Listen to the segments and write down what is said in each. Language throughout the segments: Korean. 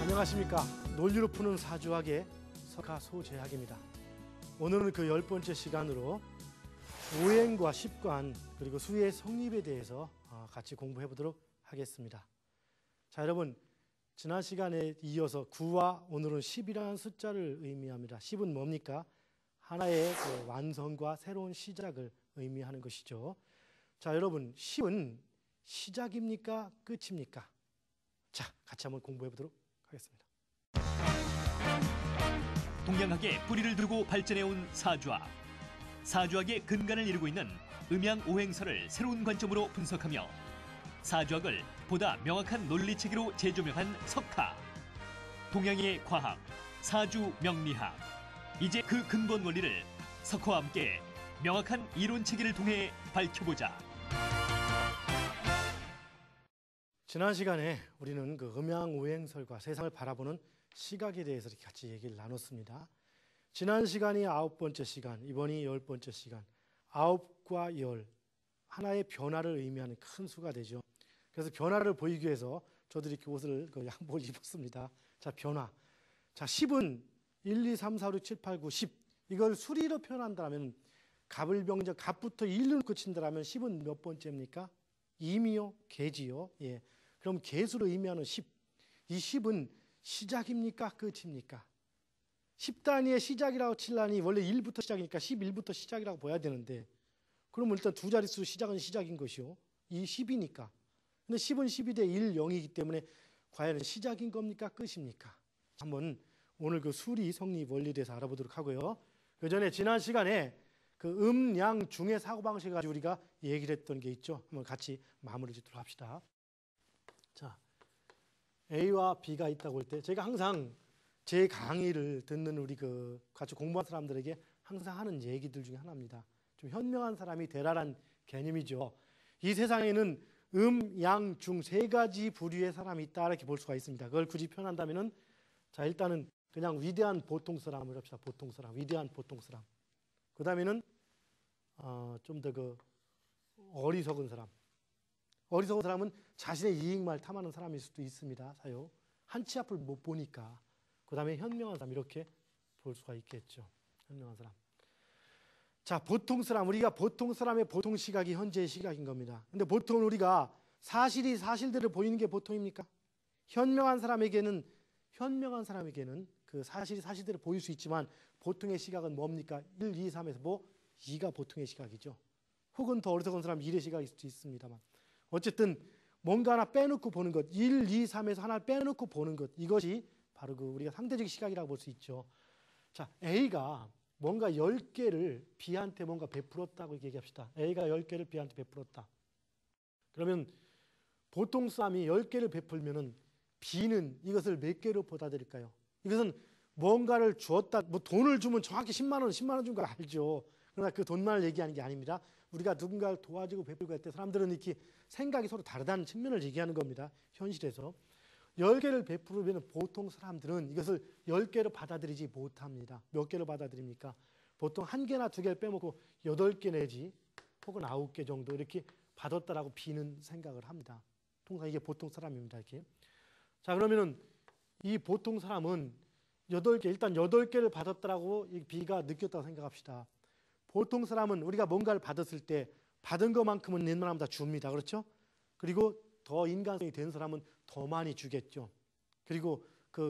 안녕하십니까. 논리로 푸는 사주학의 석하소재학입니다. 오늘은 그 10번째 시간으로 오행과 십관 그리고 수의 성립에 대해서 같이 공부해 보도록 하겠습니다. 자, 여러분, 지난 시간에 이어서 9와 오늘은 10이라는 숫자를 의미합니다. 10은 뭡니까? 하나의 그 완성과 새로운 시작을 의미하는 것이죠. 자, 여러분, 10은 시작입니까? 끝입니까? 자, 같이 한번 공부해 보도록 하겠습니다. 동양학의 뿌리를 두고 발전해온 사주학. 사주학의 근간을 이루고 있는 음양오행설을 새로운 관점으로 분석하며 사주학을 보다 명확한 논리체계로 재조명한 석하. 동양의 과학, 사주 명리학. 이제 그 근본 원리를 석화와 함께 명확한 이론체계를 통해 밝혀보자. 지난 시간에 우리는 그 음양오행설과 세상을 바라보는 시각에 대해서 같이 얘기를 나눴습니다. 지난 시간이 9번째 시간, 이번이 10번째 시간. 9과 10, 하나의 변화를 의미하는 큰 수가 되죠. 그래서 변화를 보이기 위해서 저도 이렇게 옷을 양복을 입었습니다. 자, 변화. 자, 10은 1, 2, 3, 4, 5, 6, 7, 8, 9, 10. 이걸 수리로 표현한다면 갑을병정, 갑부터 1로 그친다면 10은 몇 번째입니까? 임이요? 개지요? 예. 그럼 개수로 의미하는 10. 이 10은 시작입니까? 끝입니까? 10단위의 시작이라고 칠라니 원래 1부터 시작이니까 11부터 시작이라고 봐야 되는데, 그러면 일단 두 자릿수 시작은 시작인 것이요. 이 10이니까. 근데 10은 12 대 1, 0이기 때문에 과연 시작인 겁니까? 끝입니까? 한번 오늘 그 수리 성립 원리에 대해서 알아보도록 하고요. 그 전에 지난 시간에 그 양, 중의 사고방식을 가지고 우리가 얘기를 했던 게 있죠. 한번 같이 마무리 짓도록 합시다. 자, A와 B가 있다고 할 때 제가 항상 제 강의를 듣는 우리 그 같이 공부한 사람들에게 항상 하는 얘기들 중에 하나입니다. 좀 현명한 사람이 되라란 개념이죠. 이 세상에는 양, 중 세 가지 부류의 사람이 있다 이렇게 볼 수가 있습니다. 그걸 굳이 표현한다면은, 자, 일단은 그냥 위대한 보통 사람을 합시다. 보통 사람, 위대한 보통 사람. 그 다음에는 좀 더 그 어리석은 사람. 어리석은 사람은 자신의 이익만 탐하는 사람일 수도 있습니다. 사요. 한치 앞을 못 보니까. 그 다음에 현명한 사람, 이렇게 볼 수가 있겠죠. 현명한 사람. 자, 보통 사람. 우리가 보통 사람의 보통 시각이 현재의 시각인 겁니다. 근데 보통 우리가 사실이 사실대로 보이는 게 보통입니까? 현명한 사람에게는 그 사실이 사실대로 보일 수 있지만 보통의 시각은 뭡니까? 1, 2, 3에서 뭐? 2가 보통의 시각이죠. 혹은 더 어리석은 사람 1의 시각일 수도 있습니다만, 어쨌든 뭔가 하나 빼놓고 보는 것, 1, 2, 3에서 하나를 빼놓고 보는 것, 이것이 바로 그 우리가 상대적 시각이라고 볼 수 있죠. 자, A가 뭔가 10개를 B한테 뭔가 베풀었다고 얘기합시다. A가 10개를 B한테 베풀었다. 그러면 보통 사람이 10개를 베풀면은 B는 이것을 몇 개로 받아들일까요? 이것은 뭔가를 주었다, 뭐 돈을 주면 정확히 10만 원 준 걸 알죠. 그러나 그 돈만을 얘기하는 게 아닙니다. 우리가 누군가를 도와주고 베풀고 할 때 사람들은 이렇게 생각이 서로 다르다는 측면을 얘기하는 겁니다. 현실에서 10개를 베풀면 보통 사람들은 이것을 10개로 받아들이지 못합니다. 몇 개로 받아들입니까? 보통 1개나 2개를 빼먹고 8개 내지 혹은 9개 정도 이렇게 받았다라고 B는 생각을 합니다. 통상 이게 보통 사람입니다. 이렇게. 자, 그러면은 이 보통 사람은 8개, 일단 8개를 받았다라고 B가 느꼈다고 생각합시다. 보통 사람은 우리가 뭔가를 받았을 때 받은 것만큼은 웬만하면 다 줍니다. 그렇죠? 그리고 더 인간성이 된 사람은 더 많이 주겠죠. 그리고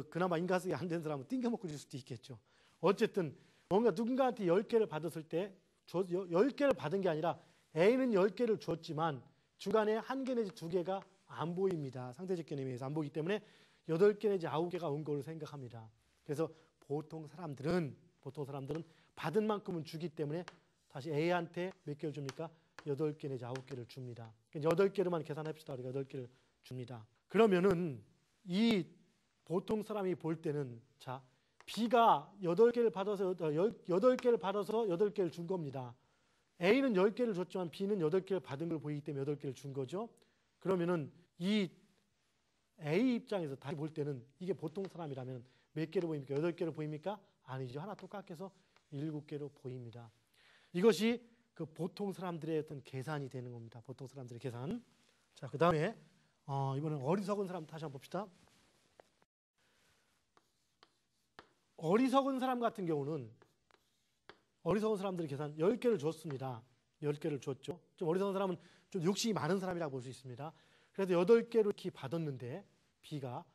그나마 인간성이 안 된 사람은 띵겨먹고 줄 수도 있겠죠. 어쨌든 뭔가 누군가한테 10개를 받았을 때 10개를 받은 게 아니라 A는 10개를 줬지만 중간에 1개 내지 2개가 안 보입니다. 상대적 개념에 의해서 안 보이기 때문에 8개 내지 9개가 온 걸로 생각합니다. 그래서 보통 사람들은 받은 만큼은 주기 때문에 다시 A한테 몇 개를 줍니까? 8개 내지 9개를 줍니다. 8개로만 계산합시다. 우리가 8개를 줍니다. 그러면은 이 보통 사람이 볼 때는, 자, B가 8개를 받아서 8개를 준 겁니다. A는 10개를 줬지만 B는 8개를 받은 걸 보이기 때문에 8개를 준 거죠. 그러면은 이 A 입장에서 다시 볼 때는 이게 보통 사람이라면 몇 개로 보입니까? 8개로 보입니까? 아니죠. 하나 똑같게 해서 7개로 보입니다. 이것이 그 보통 사람들의 어떤 계산이 되는 겁니다. 보통 사람들의 계산. 자, 그 다음에 이번엔 어리석은 사람 다시 한번 봅시다. 어리석은 사람 같은 경우는 어리석은 사람들이 계산 10개를 줬습니다. 10개를 줬죠. 좀 어리석은 사람은 좀 욕심이 많은 사람이라고 볼 수 있습니다. 그래서 8개를 이렇게 받았는데 B가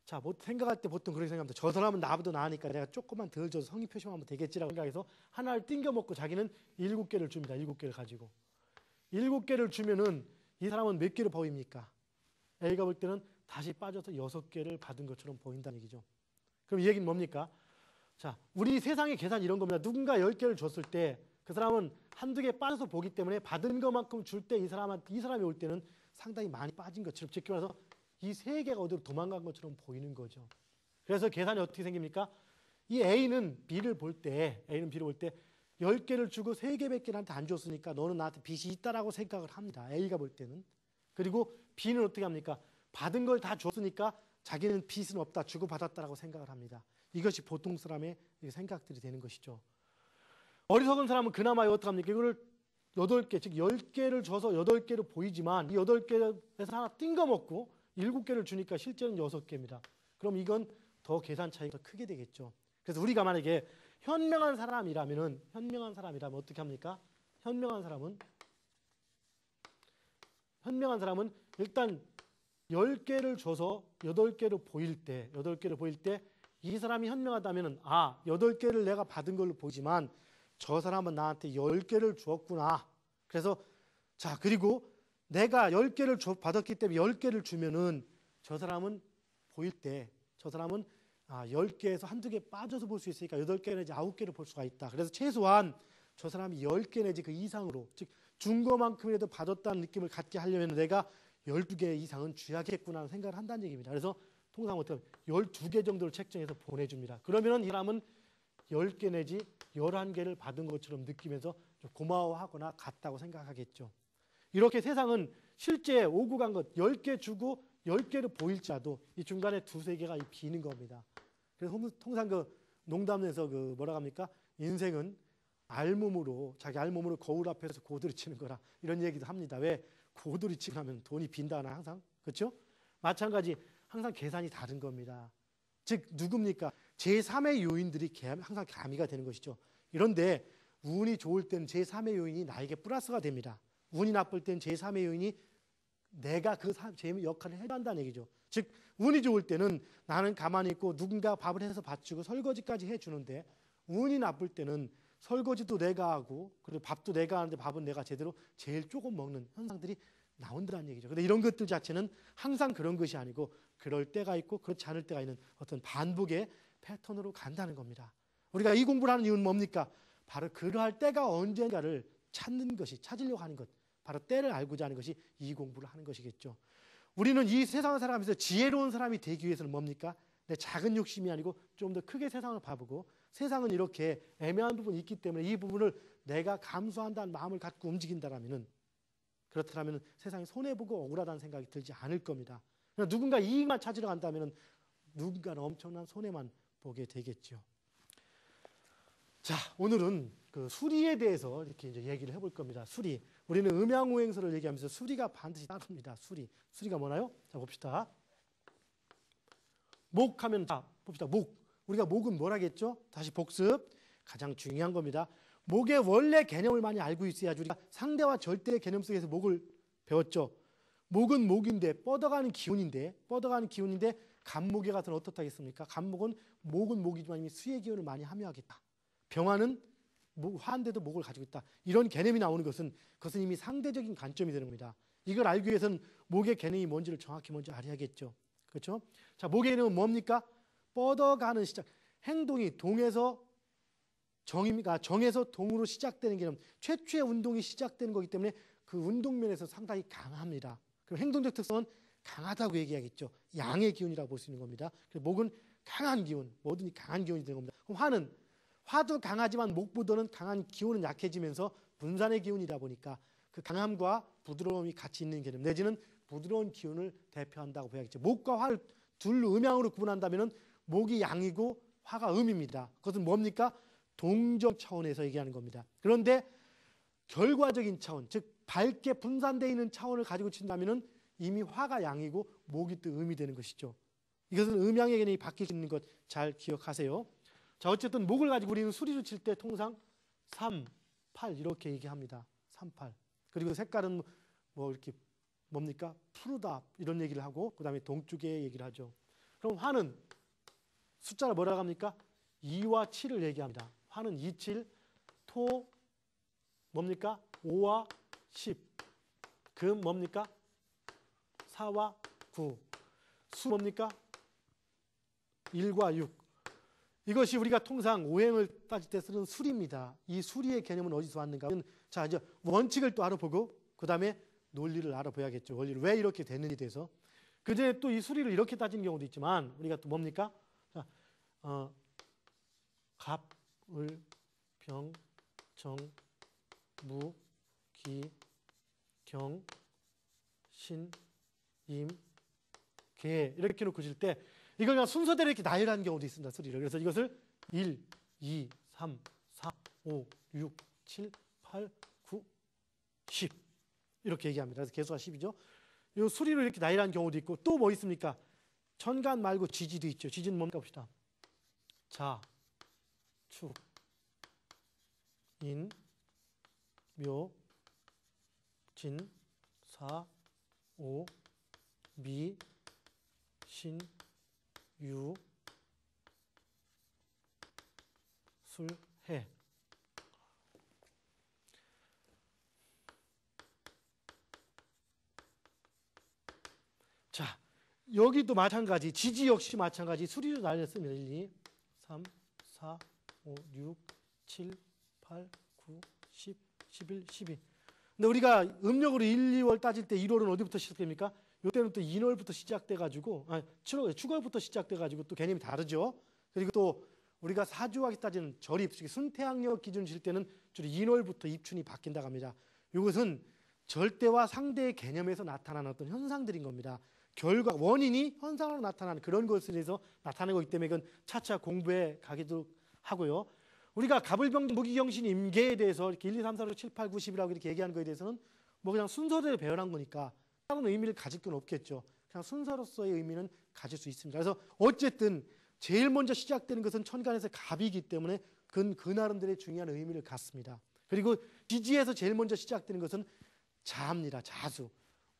자, 뭐 생각할 때 보통 그렇게 생각합니다. 저 사람은 나보다 나으니까 내가 조금만 덜 줘서 성의 표시하면 되겠지라고 생각해서 하나를 띵겨 먹고 자기는 7개를 줍니다. 7개를 가지고 7개를 주면은 이 사람은 몇 개를 보입니까? A가 볼 때는 다시 빠져서 6개를 받은 것처럼 보인다는 얘기죠. 그럼 이 얘기는 뭡니까? 자, 우리 세상의 계산이 이런 겁니다. 누군가 10개를 줬을 때 그 사람은 한두 개 빠져서 보기 때문에 받은 것만큼 줄 때 이 사람이 올 때는 상당히 많이 빠진 것처럼, 쉽게 말해서 이 3개가 어디로 도망간 것처럼 보이는 거죠. 그래서 계산이 어떻게 생깁니까? 이 A는 B를 볼 때 10개를 주고 3개밖에 나한테 안 줬으니까 너는 나한테 빚이 있다라고 생각을 합니다. A가 볼 때는. 그리고 B는 어떻게 합니까? 받은 걸 다 줬으니까 자기는 빚은 없다, 주고받았다라고 생각을 합니다. 이것이 보통 사람의 생각들이 되는 것이죠. 어리석은 사람은 그나마 어떻게 합니까? 이거를 8개, 즉 10개를 줘서 8개로 보이지만 이 8개에서 하나 띵거 먹고 7개를 주니까 실제는 6개입니다. 그럼 이건 더 계산 차이가 크게 되겠죠. 그래서 우리가 만약에 현명한 사람이라면 어떻게 합니까? 현명한 사람은 일단 10개를 줘서 8개로 보일 때 이 사람이 현명하다면 8개를 내가 받은 걸로 보이지만 저 사람은 나한테 10개를 주었구나. 그래서 자, 그리고 내가 10개를 받았기 때문에 10개를 주면은 저 사람은 보일 때 10개에서 한두 개 빠져서 볼 수 있으니까 8개 내지 9개를 볼 수가 있다. 그래서 최소한 저 사람이 10개 내지 그 이상으로, 즉 준 것만큼이라도 받았다는 느낌을 갖게 하려면 내가 12개 이상은 줘야겠구나 하는 생각을 한다는 얘기입니다. 그래서 통상 어떻게 12개 정도를 책정해서 보내줍니다. 그러면 이 사람은 10개 내지 11개를 받은 것처럼 느끼면서 좀 고마워하거나 같다고 생각하겠죠. 이렇게 세상은 실제 오고 간 것 10개 주고 10개를 보일지라도 이 중간에 2-3개가 비는 겁니다. 그래서 통상 그 농담에서 뭐라고 합니까? 인생은 자기 알몸으로 거울 앞에서 고드리 치는 거라, 이런 얘기도 합니다. 왜? 고드리 치고 나면 돈이 빈다나 항상. 그렇죠? 마찬가지 항상 계산이 다른 겁니다. 즉 누굽니까? 제3의 요인들이 항상 가미가 되는 것이죠. 그런데 운이 좋을 때는 제3의 요인이 나에게 플러스가 됩니다. 운이 나쁠 때는 제3의 요인이 내가 제 역할을 해야 한다는 얘기죠. 즉 운이 좋을 때는 나는 가만히 있고 누군가 밥을 해서 받주고 설거지까지 해주는데, 운이 나쁠 때는 설거지도 내가 하고 그리고 밥도 내가 하는데 밥은 내가 제대로 제일 조금 먹는 현상들이 나온다는 얘기죠. 그런데 이런 것들 자체는 항상 그런 것이 아니고 그럴 때가 있고 그렇지 않을 때가 있는 어떤 반복의 패턴으로 간다는 겁니다. 우리가 이 공부를 하는 이유는 뭡니까? 바로 그러할 때가 언젠가를 찾으려고 하는 것, 바로 때를 알고자 하는 것이 이 공부를 하는 것이겠죠. 우리는 이 세상을 살아가면서 지혜로운 사람이 되기 위해서는 뭡니까? 내 작은 욕심이 아니고 좀 더 크게 세상을 봐보고, 세상은 이렇게 애매한 부분이 있기 때문에 이 부분을 내가 감수한다는 마음을 갖고 움직인다라면은, 그렇다면 세상이 손해보고 억울하다는 생각이 들지 않을 겁니다. 누군가 이익만 찾으러 간다면 누군가는 엄청난 손해만 보게 되겠죠. 자, 오늘은 그 수리에 대해서 이렇게 이제 얘기를 해볼 겁니다. 수리. 우리는 음양오행설을 얘기하면서 수리가 반드시 따릅니다. 수리가 뭐나요? 자, 봅시다. 목하면, 자, 봅시다. 목. 우리가 목은 뭐라겠죠? 다시 복습. 가장 중요한 겁니다. 목의 원래 개념을 많이 알고 있어야지 우리가 상대와 절대의 개념 속에서 목을 배웠죠. 목은 목인데 뻗어가는 기운인데 간목에 가서는 어떻다겠습니까? 간목은 목은 목이지만 이미 수의 기운을 많이 함유하겠다. 병화는 화인데도 목을 가지고 있다. 이런 개념이 나오는 것은 그것은 이미 상대적인 관점이 되는 겁니다. 이걸 알기 위해서는 목의 개념이 뭔지를 정확히 먼저 알아야겠죠. 그렇죠? 자, 목의 개념은 뭡니까? 뻗어가는 시작. 행동이 동에서 정에서 동으로 시작되는 개념. 최초의 운동이 시작되는 거기 때문에 그 운동면에서 상당히 강합니다. 그럼 행동적 특성은 강하다고 얘기하겠죠. 양의 기운이라고 볼 수 있는 겁니다. 그래서 목은 강한 기운, 뭐든지 강한 기운이 되는 겁니다. 그럼 화도 강하지만 목보다는 강한 기운은 약해지면서 분산의 기운이다 보니까 그 강함과 부드러움이 같이 있는 개념, 내지는 부드러운 기운을 대표한다고 봐야겠죠. 목과 화를 둘로 음양으로 구분한다면 목이 양이고 화가 음입니다. 그것은 뭡니까? 동적 차원에서 얘기하는 겁니다. 그런데 결과적인 차원, 즉 밝게 분산되어 있는 차원을 가지고 친다면 이미 화가 양이고 목이 또 음이 되는 것이죠. 이것은 음양의 개념이 바뀔 수 있는 것 잘 기억하세요. 자, 어쨌든 목을 가지고 우리는 수리를 칠 때 통상 3, 8 이렇게 얘기합니다. 3, 8. 그리고 색깔은 뭐 이렇게 뭡니까? 푸르다 이런 얘기를 하고 그 다음에 동쪽에 얘기를 하죠. 그럼 화는 숫자를 뭐라고 합니까? 2와 7을 얘기합니다. 화는 2, 7, 토 뭡니까? 5와 10, 금 뭡니까? 4와 9, 수 뭡니까? 1과 6. 이것이 우리가 통상 오행을 따질 때 쓰는 수리입니다. 이 수리의 개념은 어디서 왔는가? 자, 이제 원칙을 또 알아보고 그 다음에 논리를 알아봐야겠죠. 원리를 왜 이렇게 됐는지에 대해서. 그전에 또 이 수리를 이렇게 따지는 경우도 있지만 우리가 또 뭡니까? 자, 갑, 을, 병, 정, 무, 기, 경, 신, 임, 개 이렇게 놓고 칠 때 이걸 그냥 순서대로 이렇게 나열하는 경우도 있습니다. 수리를. 그래서 이것을 1, 2, 3, 4, 5, 6, 7, 8, 9, 10 이렇게 얘기합니다. 그래서 개수가 10이죠. 이 수리를 이렇게 나열하는 경우도 있고 또 뭐 있습니까? 천간 말고 지지도 있죠. 지지는 뭡니까 봅시다. 자, 축, 인, 묘, 진, 사, 오, 미, 신, 유, 술, 해. 자, 여기도 마찬가지, 지지 역시 마찬가지 수리로 나뉘었습니다. 1, 2, 3, 4, 5, 6, 7, 8, 9, 10, 11, 12. 근데 우리가 음력으로 1, 2월 따질 때 1월은 어디부터 시작됩니까? 이때는 또 인월부터 시작돼가지고, 7월, 축월부터 시작돼가지고 또 개념이 다르죠. 그리고 또 우리가 사주하게 따지는 절입, 순태양력 기준을 칠 때는 주로 인월부터 입춘이 바뀐다고 합니다. 이것은 절대와 상대의 개념에서 나타나는 어떤 현상들인 겁니다. 결과, 원인이 현상으로 나타나는 그런 것에 대해서 나타나는 거기 때문에 이건 차차 공부해 가기도 하고요. 우리가 갑을병 무기경신 임계에 대해서 이렇게 1, 2, 3, 4, 5, 6, 7, 8, 9, 10이라고 이렇게 얘기하는 거에 대해서는 뭐 그냥 순서대로 배열한 거니까 다른 의미를 가질 건 없겠죠. 그냥 순서로서의 의미는 가질 수 있습니다. 그래서 어쨌든 제일 먼저 시작되는 것은 천간에서 갑이기 때문에 그 나름대로의 중요한 의미를 갖습니다. 그리고 지지에서 제일 먼저 시작되는 것은 자입니다. 자수.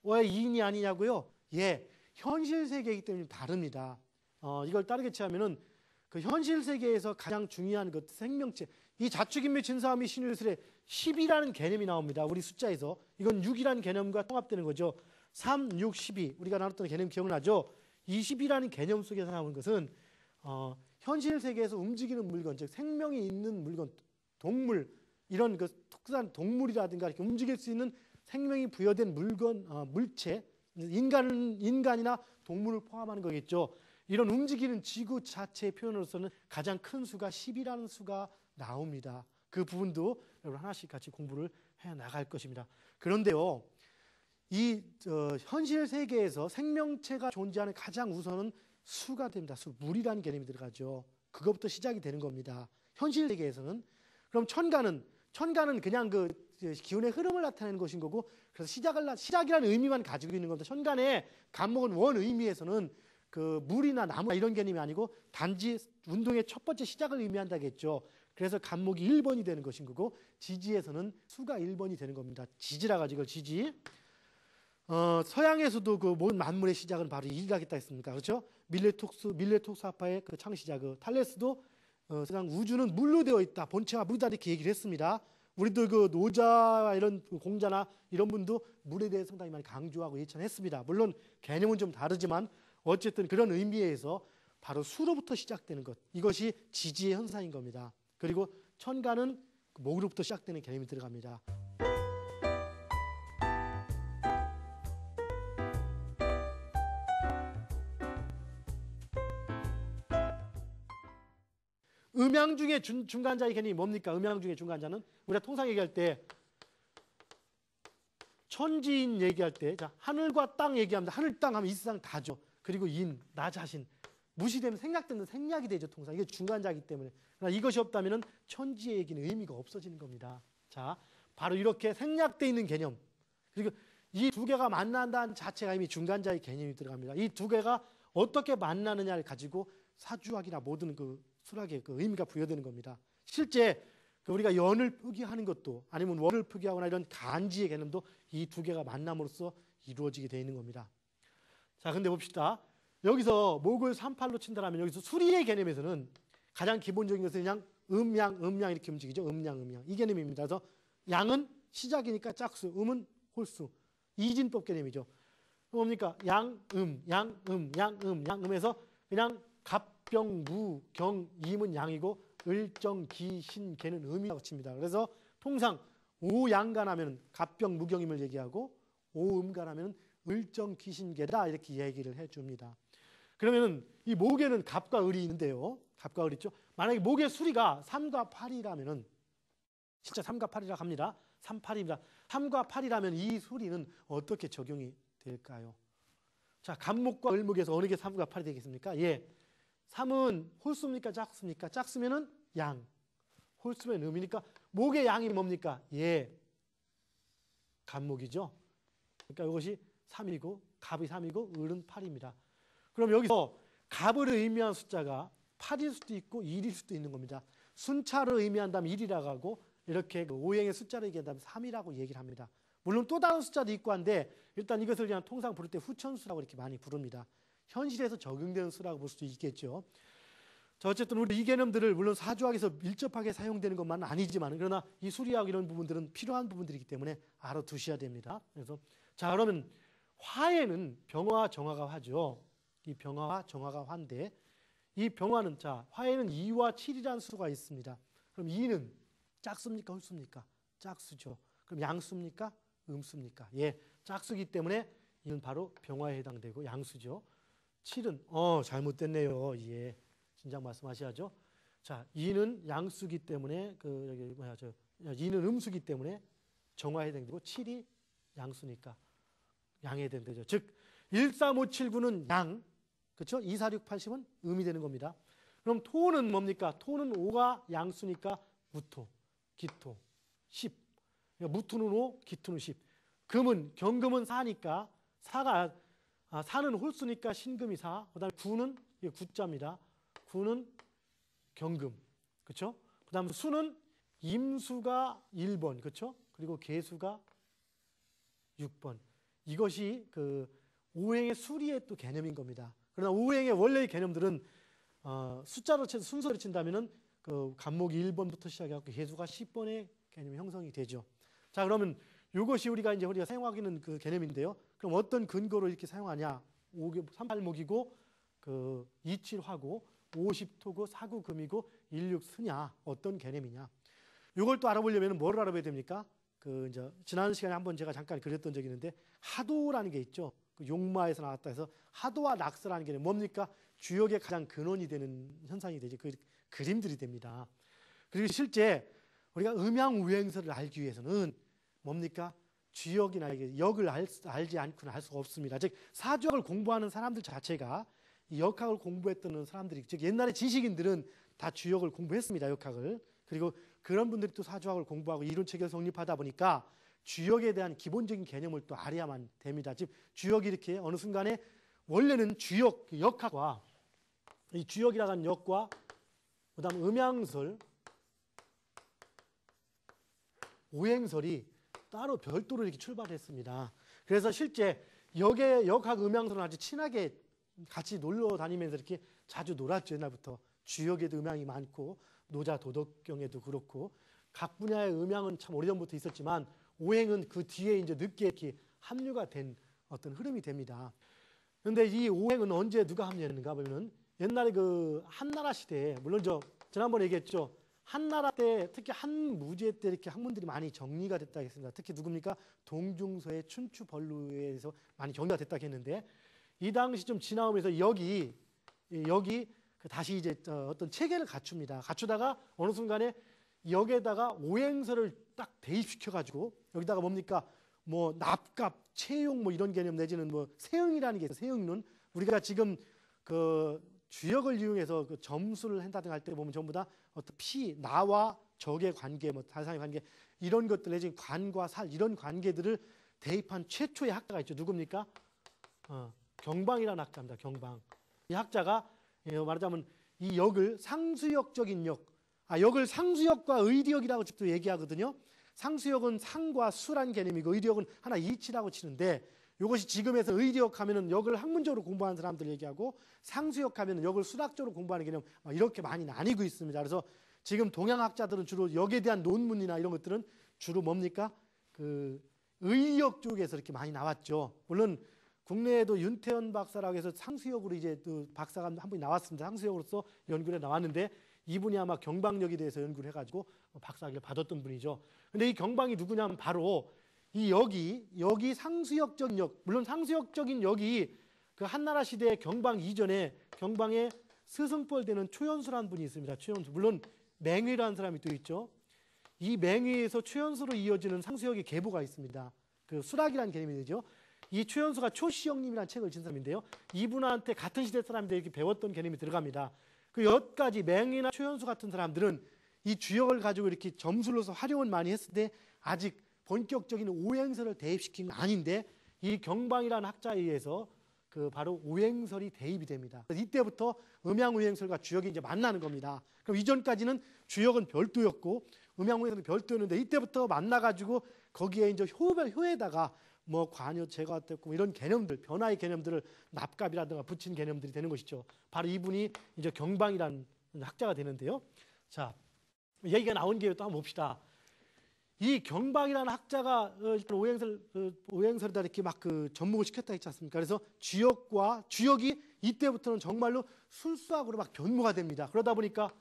왜 이인이 아니냐고요? 예, 현실 세계이기 때문에 다릅니다. 이걸 다르게 취하면은 그 현실 세계에서 가장 중요한 것 생명체, 이 자축인묘 진사화미 신유술에 10이라는 개념이 나옵니다. 우리 숫자에서 이건 6이라는 개념과 통합되는 거죠. 3, 6, 12 우리가 나눴던 개념 기억나죠? 이 10이라는 개념 속에서 나오는 것은 현실 세계에서 움직이는 물건, 즉 생명이 있는 물건, 동물 이런 그 특수한 동물이라든가 이렇게 움직일 수 있는 생명이 부여된 물건, 물체, 인간이나 동물을 포함하는 거겠죠. 이런 움직이는 지구 자체의 표현으로서는 가장 큰 수가 10이라는 수가 나옵니다. 그 부분도 여러분 하나씩 같이 공부를 해 나갈 것입니다. 그런데요, 이 현실 세계에서 생명체가 존재하는 가장 우선은 수가 됩니다. 수, 물이라는 개념이 들어가죠. 그것부터 시작이 되는 겁니다. 현실 세계에서는. 그럼 천간은 그냥 그 기운의 흐름을 나타내는 것인 거고, 그래서 시작이라는 의미만 가지고 있는 겁니다. 천간의 간목은 원 의미에서는 그 물이나 나무나 이런 개념이 아니고 단지 운동의 첫 번째 시작을 의미한다겠죠. 그래서 간목이 1번이 되는 것인 거고, 지지에서는 수가 1번이 되는 겁니다. 지지라 가지고 지지. 서양에서도 그 모든 만물의 시작은 바로 일이라겠다 했습니까? 그렇죠? 밀레톡스아파의 그 창시자 그 탈레스도 세상 우주는 물로 되어 있다. 본체가 물이다 이렇게 얘기를 했습니다. 우리도 그 노자와 이런 공자나 이런 분도 물에 대해 상당히 많이 강조하고 예찬했습니다. 물론 개념은 좀 다르지만 어쨌든 그런 의미에서 바로 수로부터 시작되는 것, 이것이 지지의 현상인 겁니다. 그리고 천간은 목으로부터 시작되는 개념이 들어갑니다. 음양 중에 중간자의 개념이 뭡니까? 음양 중에 중간자는 우리가 통상 얘기할 때 천지인 얘기할 때 자, 하늘과 땅 얘기합니다. 하늘 땅 하면 이 세상 다죠. 그리고 인, 나 자신 무시되면 생략되는 생략이 되죠. 통상 이게 중간자이기 때문에. 그러나 이것이 없다면 천지의 얘기는 의미가 없어지는 겁니다. 자, 바로 이렇게 생략되어 있는 개념, 그리고 이 두 개가 만난다는 자체가 이미 중간자의 개념이 들어갑니다. 이 두 개가 어떻게 만나느냐를 가지고 사주학이나 모든 그 수락에 그 의미가 부여되는 겁니다. 실제 우리가 연을 표기하는 것도 아니면 월을 표기하거나 이런 간지의 개념도 이 두 개가 만남으로써 이루어지게 되어 있는 겁니다. 자, 근데 봅시다. 여기서 목을 38로 친다라면 여기서 수리의 개념에서는 가장 기본적인 것은 그냥 음양 이렇게 움직이죠. 음양 이 개념입니다. 그래서 양은 시작이니까 짝수, 음은 홀수, 이진법 개념이죠. 뭡니까? 양음에서 그냥 갑병 무경 임은 양이고 을정 기신 개는 음이라고 칩니다. 그래서 통상 오양간하면 갑병 무경임을 얘기하고 오음간하면 을정 기신개다 이렇게 얘기를 해줍니다. 그러면은 이 목에는 갑과 을이 있는데요. 갑과 을이 있죠. 만약에 목의 수리가 3과 8이라면은 진짜 3과 8이라고 합니다. 3, 8입니다. 3과 8이라면 이 수리는 어떻게 적용이 될까요? 자, 갑목과 을목에서 어느 게 3과 8이 되겠습니까? 예. 3은 홀수입니까? 짝수입니까? 짝수면은 양. 홀수면 음이니까 목의 양이 뭡니까? 예. 갑목이죠. 그러니까 이것이 3이고 갑이 3이고 을은 8입니다. 그럼 여기서 갑을 의미한 숫자가 8일 수도 있고 1일 수도 있는 겁니다. 순차를 의미한다면 1이라고 하고 이렇게 오행의 숫자를 얘기한다면 3이라고 얘기를 합니다. 물론 또 다른 숫자도 있고 한데 일단 이것을 그냥 통상 부를 때 후천수라고 이렇게 많이 부릅니다. 현실에서 적용되는 수라고 볼 수도 있겠죠. 자, 어쨌든 우리 이 개념들을 물론 사주학에서 밀접하게 사용되는 것만은 아니지만 그러나 이 수리학 이런 부분들은 필요한 부분들이기 때문에 알아두셔야 됩니다. 그래서 자, 그러면 화에는 병화와 정화가 화죠. 이 병화와 정화가 화인데 이 병화는 자 화에는 2와 7이라는 수가 있습니다. 그럼 2는 짝수입니까? 홀수입니까? 짝수죠. 그럼 양수입니까? 음수입니까? 예, 짝수기 때문에 이는 바로 병화에 해당되고 양수죠. 7은 잘못됐네요. 예, 진작 말씀하셔야죠. 자, 2는 양수기 때문에 2는 음수기 때문에 정화에 해당되고 7이 양수니까 양에 해당되죠. 즉 13579는 양, 그렇죠? 246, 80은 음이 되는 겁니다. 그럼 토는 뭡니까? 토는 5가 양수니까 무토, 기토, 10. 그러니까 무토는 5, 기토는 10. 금은 경금은 4니까 4는 홀수니까 신금이 4. 그다음에 9는 이게 9자입니다. 9는 경금, 그렇죠? 그다음에 수는 임수가 1번, 그렇죠? 그리고 개수가 6번. 이것이 그 오행의 수리의 또 개념인 겁니다. 그러나 오행의 원래의 개념들은 숫자로 순서로 친다면은 그 간목이 1번부터 시작해갖고 개수가 10번의 개념이 형성이 되죠. 자, 그러면 이것이 우리가 사용하기는 그 개념인데요. 그럼 어떤 근거로 이렇게 사용하냐? 38목이고 그 27화고 50토고 49금이고 16수냐? 어떤 개념이냐? 이걸 또 알아보려면 뭘 알아봐야 됩니까? 그 이제 지난 시간에 한번 제가 잠깐 그렸던 적이 있는데 하도라는 게 있죠. 그 용마에서 나왔다 해서 하도와 낙서라는 게 뭡니까? 주역의 가장 근원이 되는 현상이 되죠. 그 그림들이 됩니다. 그리고 실제 우리가 음양우행설을 알기 위해서는 뭡니까? 주역이나 역을 알지 않고는 알 수가 없습니다. 즉 사주학을 공부하는 사람들 자체가 이 역학을 공부했던 사람들이, 즉 옛날에 지식인들은 다 주역을 공부했습니다. 역학을. 그리고 그런 분들이 또 사주학을 공부하고 이론체계를 성립하다 보니까 주역에 대한 기본적인 개념을 또 알아야만 됩니다. 즉 주역이 이렇게 어느 순간에 원래는 주역, 역학과 이 주역이라고 하는 역과 그다음 음양설, 오행설이 따로 별도로 이렇게 출발했습니다. 그래서 실제 역학, 음양설은 아주 친하게 같이 놀러 다니면서 이렇게 자주 놀았죠. 옛날부터 주역에도 음양이 많고 노자 도덕경에도 그렇고 각 분야의 음양은 참 오래전부터 있었지만 오행은 그 뒤에 이제 늦게 이렇게 합류가 된 어떤 흐름이 됩니다. 그런데 이 오행은 언제 누가 합류했는가 보면은 옛날에 그 한나라 시대에, 물론 지난번에 얘기했죠. 한나라 때 특히 한무제 때 이렇게 학문들이 많이 정리가 됐다 했습니다. 특히 누굽니까? 동중서의 춘추벌루에서 많이 정리가 됐다 했는데 이 당시 좀 지나오면서 여기 다시 이제 어떤 체계를 갖춥니다. 갖추다가 어느 순간에 여기에다가 오행설을 딱 대입시켜가지고 여기다가 뭡니까? 뭐 납갑, 채용 뭐 이런 개념 내지는 뭐 세응이라는 게 있어요. 세응론. 우리가 지금 그 주역을 이용해서 그 점수를 한다든가 할 때 보면 전부 다 어떤 나와 적의 관계, 뭐 사상의 관계 이런 것들 내지는 관과 살 이런 관계들을 대입한 최초의 학자가 있죠. 누굽니까? 경방이라는 학자입니다. 경방. 이 학자가 말하자면 이 역을 상수역적인 역, 역을 상수역과 의리역이라고 또 얘기하거든요. 상수역은 상과 수란 개념이고 의리역은 하나 이치라고 치는데, 이것이 지금에서 의리역 하면은 역을 학문적으로 공부하는 사람들 얘기하고, 상수역 하면은 역을 수학적으로 공부하는 개념, 이렇게 많이 나뉘고 있습니다. 그래서 지금 동양학자들은 주로 역에 대한 논문이나 이런 것들은 주로 뭡니까? 그 의리역 쪽에서 이렇게 많이 나왔죠. 물론 국내에도 윤태현 박사라고 해서 상수역으로 이제 또 박사가 한 분이 나왔습니다. 상수역으로서 연구를 나왔는데, 이분이 아마 경방역에 대해서 연구를 해가지고 박사학위를 받았던 분이죠. 근데 이 경방이 누구냐면 바로 이 역이 상수역적인 역, 물론 상수역적인 역이 그 한나라 시대의 경방 이전에 경방에 스승뻘 되는 최연수라는 분이 있습니다. 최연수. 물론 맹위라는 사람이 또 있죠. 이 맹위에서 최연수로 이어지는 상수역의 계보가 있습니다. 그 수락이라는 개념이 되죠. 이 최연수가 초시형님이라는 책을 진 사람인데요. 이분한테 같은 시대 사람들이 이렇게 배웠던 개념이 들어갑니다. 그 여기까지 맹위나 최연수 같은 사람들은 이 주역을 가지고 이렇게 점술로서 활용을 많이 했을 때 아직 본격적인 오행설을 대입시킨 건 아닌데, 이 경방이라는 학자에 의해서 그 바로 오행설이 대입이 됩니다. 이때부터 음양오행설과 주역이 이제 만나는 겁니다. 그럼 이전까지는 주역은 별도였고 음양오행설은 별도였는데, 이때부터 만나가지고 거기에 이제 효에다가 뭐 관여, 제가 됐고 이런 개념들, 변화의 개념들을 납갑이라든가 붙인 개념들이 되는 것이죠. 바로 이분이 이제 경방이라는 학자가 되는데요. 자, 얘기가 나온 김에 또 한번 봅시다. 이 경방이라는 학자가 오행설에다 이렇게 막 그 접목을 시켰다 했지 않습니까? 그래서 주역이 이때부터는 정말로 술수학으로 막 변모가 됩니다. 그러다 보니까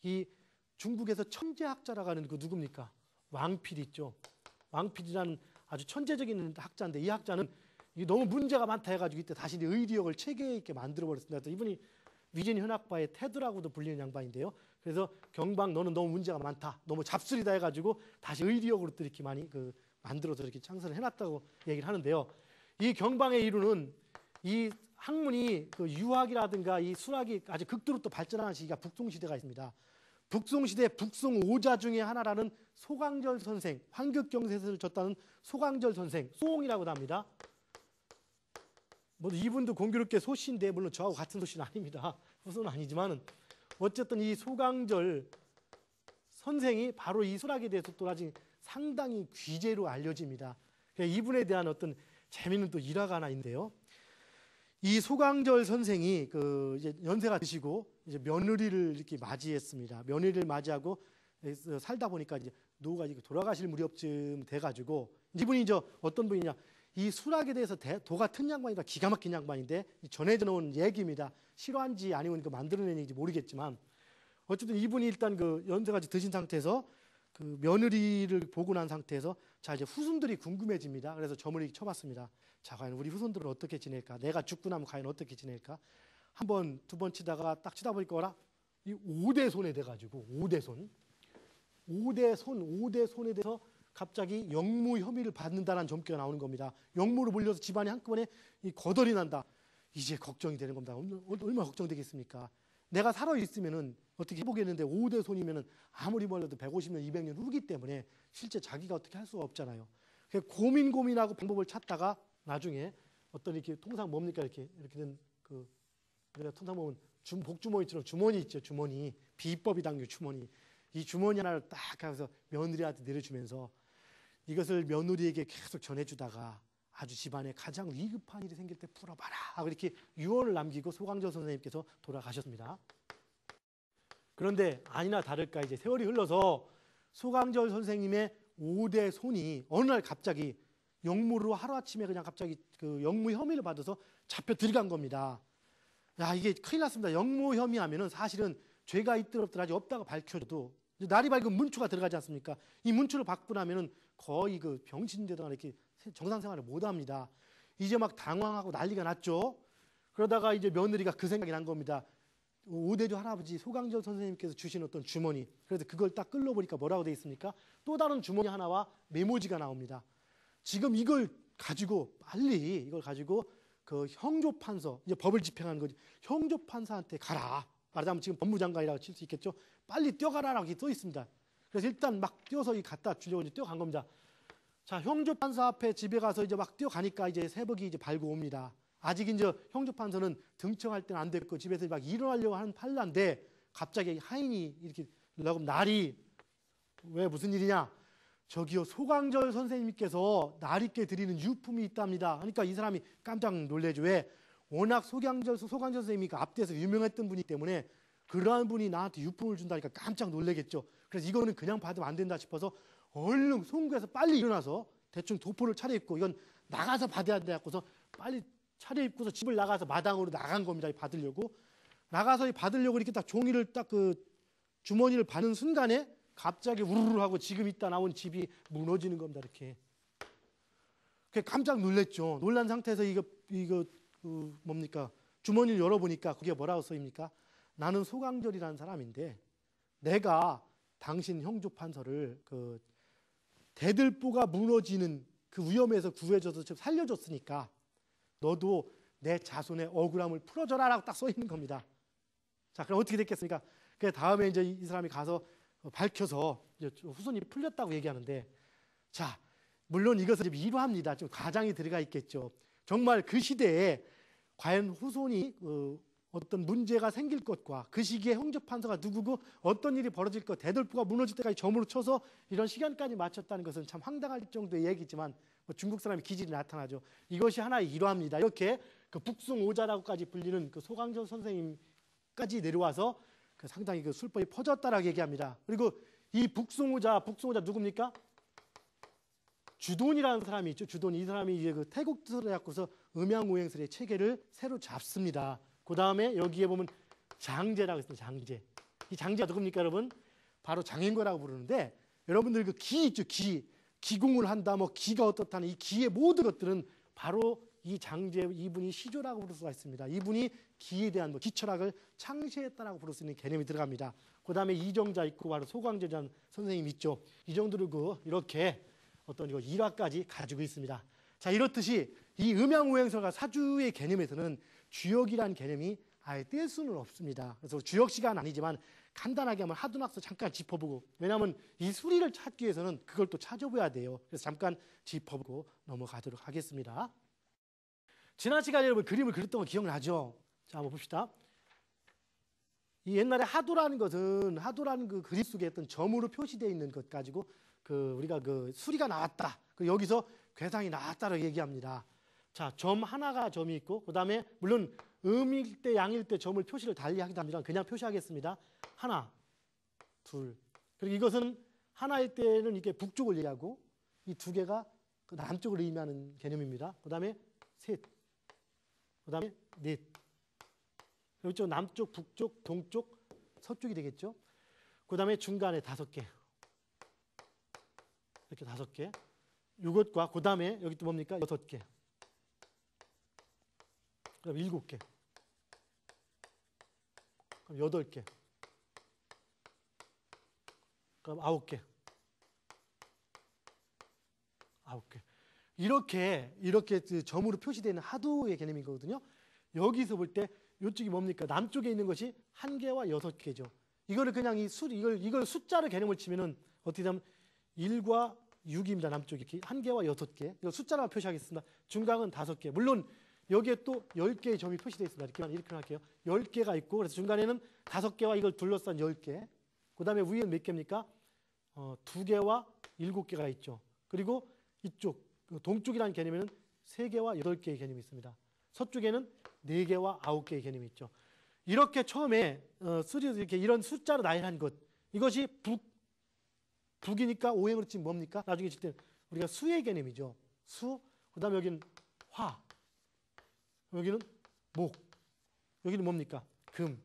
이 중국에서 천재학자라고 하는 그 누굽니까? 왕필이 있죠. 왕필이라는 아주 천재적인 학자인데, 이 학자는 너무 문제가 많다 해가지고 이때 다시 의리역을 체계 있게 만들어 버렸습니다. 이분이 위진 현악파의 테드라고도 불리는 양반인데요. 그래서 경방 너는 너무 문제가 많다, 너무 잡술이다 해가지고 다시 의리역으로 또 이렇게 많이 만들어서 이렇게 창설을 해놨다고 얘기를 하는데요. 이 경방의 이루는 이 학문이 그 유학이라든가 이 수학이 아주 극도로 또 발전하는 시기가 북송시대가 있습니다. 북송시대 북송 5자 중에 하나라는 소강절 선생, 환극경세를 졌다는 소강절 선생, 소옹이라고도 합니다. 뭐 이분도 공교롭게 소씨인데, 물론 저하고 같은 소씨는 아닙니다. 후손은 아니지만은 어쨌든 이 소강절 선생이 바로 이 수락에 대해서 또 아직 상당히 귀재로 알려집니다. 이분에 대한 어떤 재미있는 또 일화가 하나 있는데요. 이 소강절 선생이 그 이제 연세가 드시고 이제 며느리를 이렇게 맞이했습니다. 며느리를 맞이하고 살다 보니까 이제 노후가 돌아가실 무렵쯤 돼가지고, 이분이 이제 어떤 분이냐, 이 수락에 대해서 도 같은 양반이라 기가 막힌 양반인데 전해져 놓은 얘기입니다. 실화인지 아니면 만들어낸 얘기인지 모르겠지만, 어쨌든 이분이 일단 그 연세가 드신 상태에서 그 며느리를 보고 난 상태에서 자 이제 후손들이 궁금해집니다. 그래서 점을 쳐봤습니다. 자 과연 우리 후손들은 어떻게 지낼까? 내가 죽고 나면 과연 어떻게 지낼까? 한 번, 두 번 치다가 딱 치다 보니까 이 5대 손에 돼가지고 5대 손에 대해서 갑자기 영무 혐의를 받는다는 점괘가 나오는 겁니다. 영무로 몰려서 집안이 한꺼번에 이 거덜이 난다. 이제 걱정이 되는 겁니다. 얼마나 걱정되겠습니까? 내가 살아있으면은 어떻게 해보겠는데 5대 손이면은 아무리 멀어도 150년, 200년 후기 때문에 실제 자기가 어떻게 할 수가 없잖아요. 고민하고 방법을 찾다가 나중에 어떤 이렇게 통상 뭡니까 이렇게 된 그 우리가 통상 보면 복주머니처럼 주머니 있죠. 주머니, 비법이 당겨 주머니. 이 주머니 하나를 딱 해서 며느리한테 내려주면서 이것을 며느리에게 계속 전해주다가 아주 집안에 가장 위급한 일이 생길 때 풀어봐라 하고 이렇게 유언을 남기고 소강절 선생님께서 돌아가셨습니다. 그런데 아니나 다를까 이제 세월이 흘러서 소강절 선생님의 5대 손이 어느 날 갑자기 영무로 하루아침에 그냥 갑자기 그 영무 혐의를 받아서 잡혀 들어간 겁니다. 야, 이게 큰일 났습니다. 영무 혐의 하면은 사실은 죄가 있든 없든 아직 없다고 밝혀져도 날이 밝은 문초가 들어가지 않습니까? 이 문초를 받고 나면은 거의 그 병신되다가 이렇게 정상 생활을 못 합니다. 이제 막 당황하고 난리가 났죠. 그러다가 이제 며느리가 그 생각이 난 겁니다. 오대조 할아버지 소강절 선생님께서 주신 어떤 주머니, 그래서 그걸 딱 끌어보니까 뭐라고 되어 있습니까? 또 다른 주머니 하나와 메모지가 나옵니다. 지금 이걸 가지고 그 형조판서, 이제 법을 집행하는 거지, 형조판사한테 가라. 말하자면 지금 법무장관이라고 칠 수 있겠죠. 빨리 뛰어가라라고 써 있습니다. 그래서 일단 막 뛰어서 갖다 주려고 이제 뛰어간 겁니다. 자, 형조판사 앞에 집에 가서 이제 막 뛰어가니까 이제 새벽이 이제 밝고 옵니다. 아직 이제 형조판서는 등청할 때는 안 됐고 집에서 막 일어나려고 하는 팔라인데 갑자기 하인이 이렇게 나오면 날이 왜 무슨 일이냐? 저기요 소강절 선생님께서 날있게 드리는 유품이 있답니다. 그러니까 이 사람이 깜짝 놀래죠. 왜? 워낙 소강절 선생님이 그 앞뒤에서 유명했던 분이기 때문에 그러한 분이 나한테 유품을 준다니까 깜짝 놀래겠죠. 그래서 이거는 그냥 받으면 안 된다 싶어서 얼른 송구해서 빨리 일어나서 대충 도포를 차려입고 이건 나가서 받아야 돼 갖고서 빨리 차려입고서 집을 나가서 마당으로 나간 겁니다. 받으려고 나가서 받으려고 이렇게 딱 종이를 딱 그 주머니를 받는 순간에 갑자기 우르르 하고 지금 있다 나온 집이 무너지는 겁니다. 이렇게 깜짝 놀랐죠. 놀란 상태에서 이거 뭡니까? 주머니를 열어보니까 그게 뭐라고 써입니까? 나는 소강절이라는 사람인데 내가 당신 형조판서를 그 대들보가 무너지는 그 위험에서 구해줘서 살려줬으니까 너도 내 자손의 억울함을 풀어줘라라고 딱 써 있는 겁니다. 자, 그럼 어떻게 됐겠습니까? 그 다음에 이제 이 사람이 가서 밝혀서 후손이 풀렸다고 얘기하는데, 자, 물론 이것은 이루합니다. 좀 과장이 들어가 있겠죠. 정말 그 시대에 과연 후손이 어떤 문제가 생길 것과 그 시기에 형조판서가 누구고 어떤 일이 벌어질 것, 대들보가 무너질 때까지 점으로 쳐서 이런 시간까지 맞췄다는 것은 참 황당할 정도의 얘기지만 중국 사람의 기질이 나타나죠. 이것이 하나의 일화입니다. 이렇게 그 북송오자라고까지 불리는 그 소강절 선생님까지 내려와서 그 상당히 그 술법이 퍼졌다라고 얘기합니다. 그리고 이 북송오자 누굽니까? 주돈이라는 사람이 있죠. 주돈. 이 사람이 이제 그 태국 뜻을 갖고서 음양오행설의 체계를 새로 잡습니다. 그 다음에 여기에 보면 장제라고 있습니다. 장제. 이 장제가 누굽니까, 여러분? 바로 장행거라고 부르는데 여러분들 그 기 있죠. 기공을 한다, 뭐 기가 어떻다는 이 기의 모든 것들은 바로 이 장제 이분이 시조라고 부를 수가 있습니다. 이분이 기에 대한 기철학을 창시했다라고 부를 수 있는 개념이 들어갑니다. 그 다음에 이정자 있고 바로 소강제라는 선생님 있죠. 이 정도로 이렇게 어떤 이거 일화까지 가지고 있습니다. 자, 이렇듯이 이 음양오행설과 사주의 개념에서는 주역이라는 개념이 아예 뗄 수는 없습니다. 그래서 주역 시간 아니지만 간단하게 한번 하두낙서 잠깐 짚어보고, 왜냐하면 이 수리를 찾기 위해서는 그걸 또 찾아봐야 돼요. 그래서 잠깐 짚어보고 넘어가도록 하겠습니다. 지난 시간에 여러분 그림을 그렸던 거 기억나죠? 자, 한번 봅시다. 이 옛날에 하도라는 것은 하도라는 그 그림 속에 어떤 점으로 표시되어 있는 것 가지고 우리가 그 수리가 나왔다. 여기서 괴상이 나왔다라고 얘기합니다. 자, 점 하나가 점이 있고, 그 다음에 물론 음일 때 양일 때 점을 표시를 달리 하기도 합니다. 그냥 표시하겠습니다. 하나, 둘. 그리고 이것은 하나일 때는 이렇게 북쪽을 얘기하고 이 두 개가 그 남쪽을 의미하는 개념입니다. 그 다음에 셋, 그 다음에 넷. 그렇죠. 남쪽, 북쪽, 동쪽, 서쪽이 되겠죠. 그 다음에 중간에 5개. 이렇게 5개. 이것과 그 다음에 여기 또 뭡니까? 6개. 그럼 7개. 그럼 8개. 그럼 9개. 9개. 이렇게 점으로 표시되는 하도의 개념이거든요. 여기서 볼 때 이쪽이 뭡니까? 남쪽에 있는 것이 1개와 6개죠. 이거를 그냥 이걸 숫자로 개념을 치면은 어떻게 되면 1과 6입니다. 남쪽이 1개와 6개. 이거 숫자로 표시하겠습니다. 중간은 5개. 물론 여기에 또 10개의 점이 표시되어 있습니다. 이렇게 할게요. 10개가 있고, 그래서 중간에는 5개와 이걸 둘러싼 10개. 그 다음에 위에는 몇 개입니까? 2개와 7개가 있죠. 그리고 이쪽 동쪽이라는 개념에는 3개와 8개의 개념이 있습니다. 서쪽에는 4개와 9개의 개념이 있죠. 이렇게 처음에 이렇게 이런 숫자로 나열한 것, 이것이 북이니까 오행으로 치면 뭡니까? 나중에 칠 때 우리가 수의 개념이죠. 수. 그 다음에 여기는 화. 여기는 목. 여기는 뭡니까? 금.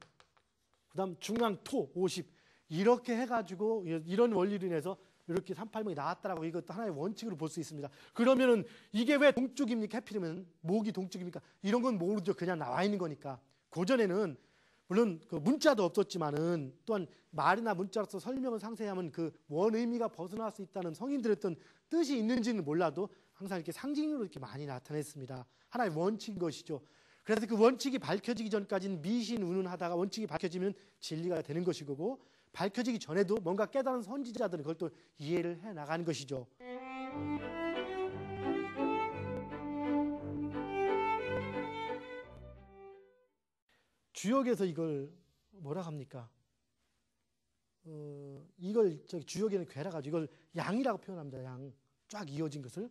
그 다음 중앙 토 50. 이렇게 해가지고 이런 원리로 인해서 이렇게 380이 나왔다라고 이것도 하나의 원칙으로 볼 수 있습니다. 그러면은 이게 왜 동쪽입니까? 해필이면 목이 동쪽입니까? 이런 건 모르죠. 그냥 나와 있는 거니까. 고전에는 물론 그 문자도 없었지만은 또한 말이나 문자로서 설명을 상세히 하면 그 원의미가 벗어날 수 있다는 성인들의 어떤 뜻이 있는지는 몰라도 항상 이렇게 상징으로 이렇게 많이 나타냈습니다. 하나의 원칙인 것이죠. 그래서 그 원칙이 밝혀지기 전까지는 미신운운하다가 원칙이 밝혀지면 진리가 되는 것이고, 밝혀지기 전에도 뭔가 깨달은 선지자들은 그걸 또 이해를 해 나가는 것이죠. 주역에서 이걸 뭐라 합니까? 이걸 주역에는 괴라 가지고 이걸 양이라고 표현합니다. 양 쫙 이어진 것을,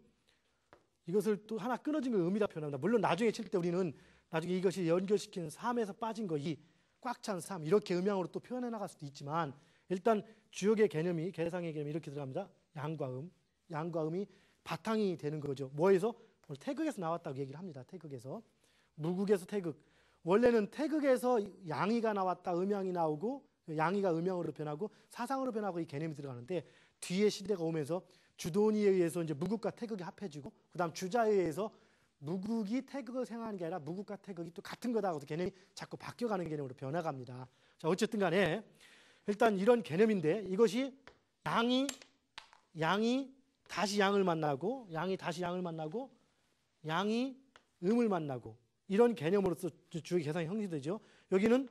이것을 또 하나 끊어진 걸 음이라고 표현합니다. 물론 나중에 칠 때 우리는 나중에 이것이 연결시키는 삶에서 빠진 거, 이 꽉 찬 삶, 이렇게 음양으로 또 표현해 나갈 수도 있지만, 일단 주역의 개념이, 개상의 개념이 이렇게 들어갑니다. 양과 음이 바탕이 되는 거죠. 뭐에서? 오늘 태극에서 나왔다고 얘기를 합니다. 태극에서, 무극에서 태극. 원래는 태극에서 양이가 나왔다, 음양이 나오고, 양이가 음양으로 변하고 사상으로 변하고 이 개념이 들어가는데, 뒤에 시대가 오면서 주돈이에 의해서 이제 무극과 태극이 합해지고, 그다음 주자에 의해서 무극이 태극을 생각하는 게 아니라 무극과 태극이 또 같은 거다고 개념이 자꾸 바뀌어가는 개념으로 변해갑니다. 자, 어쨌든 간에 일단 이런 개념인데, 이것이 양이 다시 양을 만나고, 양이 다시 양을 만나고, 양이 음을 만나고, 이런 개념으로서 주역의 개상이 형성되죠. 여기는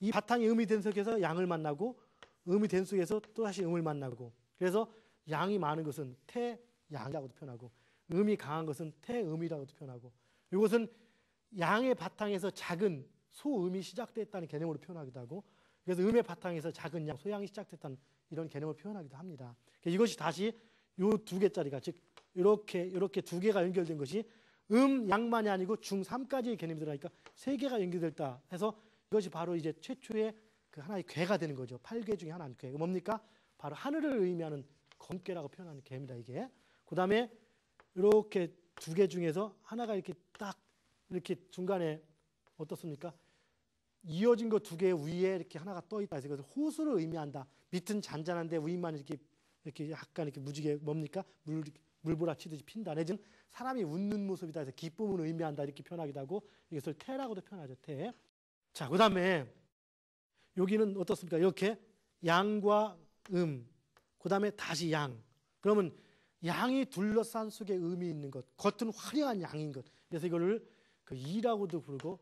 이 바탕이 음이 된 속에서 양을 만나고, 음이 된 속에서 또 다시 음을 만나고, 그래서 양이 많은 것은 태양이라고도 표현하고, 음이 강한 것은 태음이라고도 표현하고, 이것은 양의 바탕에서 작은 소음이 시작됐다는 개념으로 표현하기도 하고, 그래서 음의 바탕에서 작은 양, 소양이 시작됐다는 이런 개념을 표현하기도 합니다. 이것이 다시 요 두 개짜리가, 즉 이렇게 두 개가 연결된 것이 양만이 아니고 중3까지의 개념이 들어가니까 세 개가 연결됐다 해서, 이것이 바로 이제 최초의 그 하나의 괴가 되는 거죠. 8괴 중에 하나는 괴. 뭡니까? 바로 하늘을 의미하는 검괴라고 표현하는 괴입니다. 이게. 그 다음에 이렇게 두 개 중에서 하나가 이렇게 딱 이렇게 중간에 어떻습니까? 이어진 거 두 개 위에 이렇게 하나가 떠 있다 해서 이것을 호수를 의미한다. 밑은 잔잔한데 위만 이렇게 약간 이렇게 무지개 뭡니까? 물보라 치듯이 핀다. 내지는 사람이 웃는 모습이다 해서 기쁨을 의미한다. 이렇게 표현하기도 하고, 이것을 태라고도 표현하죠. 태. 자, 그 다음에 여기는 어떻습니까? 이렇게 양과 그 다음에 다시 양. 그러면 양이 둘러싼 속에 음이 있는 것, 겉은 화려한 양인 것. 그래서 이거를 그 이라고도 부르고,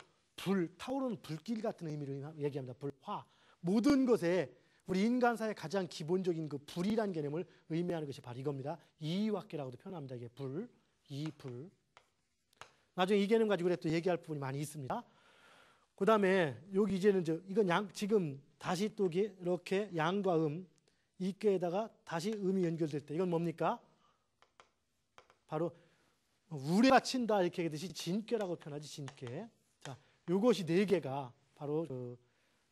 타오르는 불길 같은 의미로 얘기합니다. 불화. 모든 것에 우리 인간사의 가장 기본적인 그 불이라는 개념을 의미하는 것이 바로 이겁니다. 이와께라고도 표현합니다. 이게 불. 나중에 이 개념 가지고 또 얘기할 부분이 많이 있습니다. 그 다음에 여기 이제는 이건 지금 다시 또 이렇게 양과 이 꾀에다가 다시 음이 연결될 때, 이건 뭡니까? 바로 우레가 친다 이렇게 얘기하듯이 진꾀라고 표현하지. 진꾀. 자, 요것이 네 개가 바로 그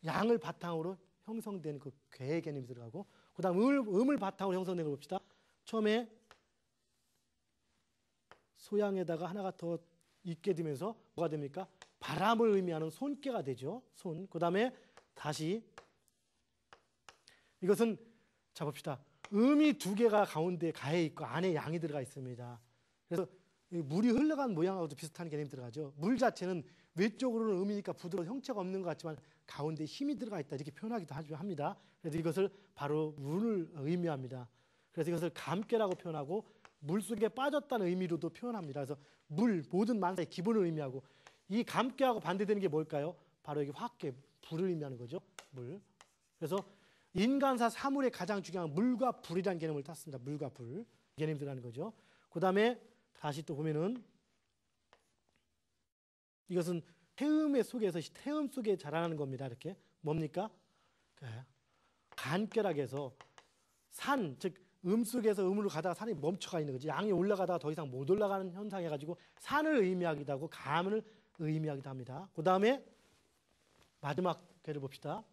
양을 바탕으로 형성된 그 괴의 개념이 들어가고, 그 다음 음을 바탕으로 형성된 걸 봅시다. 처음에 소양에다가 하나가 더 있게 되면서 뭐가 됩니까? 바람을 의미하는 손괴가 되죠. 손. 그 다음에 다시 이것은, 자 봅시다. 음이 두 개가 가운데 가에 있고 안에 양이 들어가 있습니다. 그래서 물이 흘러간 모양하고도 비슷한 개념이 들어가죠. 물 자체는 외쪽으로는 음이니까 부드러운 형체가 없는 것 같지만 가운데 힘이 들어가 있다 이렇게 표현하기도 합니다. 그래서 이것을 바로 물을 의미합니다. 그래서 이것을 감깨라고 표현하고, 물속에 빠졌다는 의미로도 표현합니다. 그래서 모든 만사의 기본을 의미하고, 이 감깨하고 반대되는 게 뭘까요? 바로 이게 화깨, 불을 의미하는 거죠. 물. 그래서 인간사 사물의 가장 중요한 물과 불이라는 개념을 땄습니다. 물과 불 개념이 들어가는 거죠. 그 다음에 다시 또 보면은 이것은 태음의 속에서, 태음 속에 자라나는 겁니다. 이렇게 뭡니까? 간결하게서 산, 즉 속에서 음으로 가다가 산이 멈춰가 있는 거지. 양이 올라가다가 더 이상 못 올라가는 현상 해가지고 산을 의미하기도 하고 감을 의미하기도 합니다. 그 다음에 마지막 괴를 봅시다.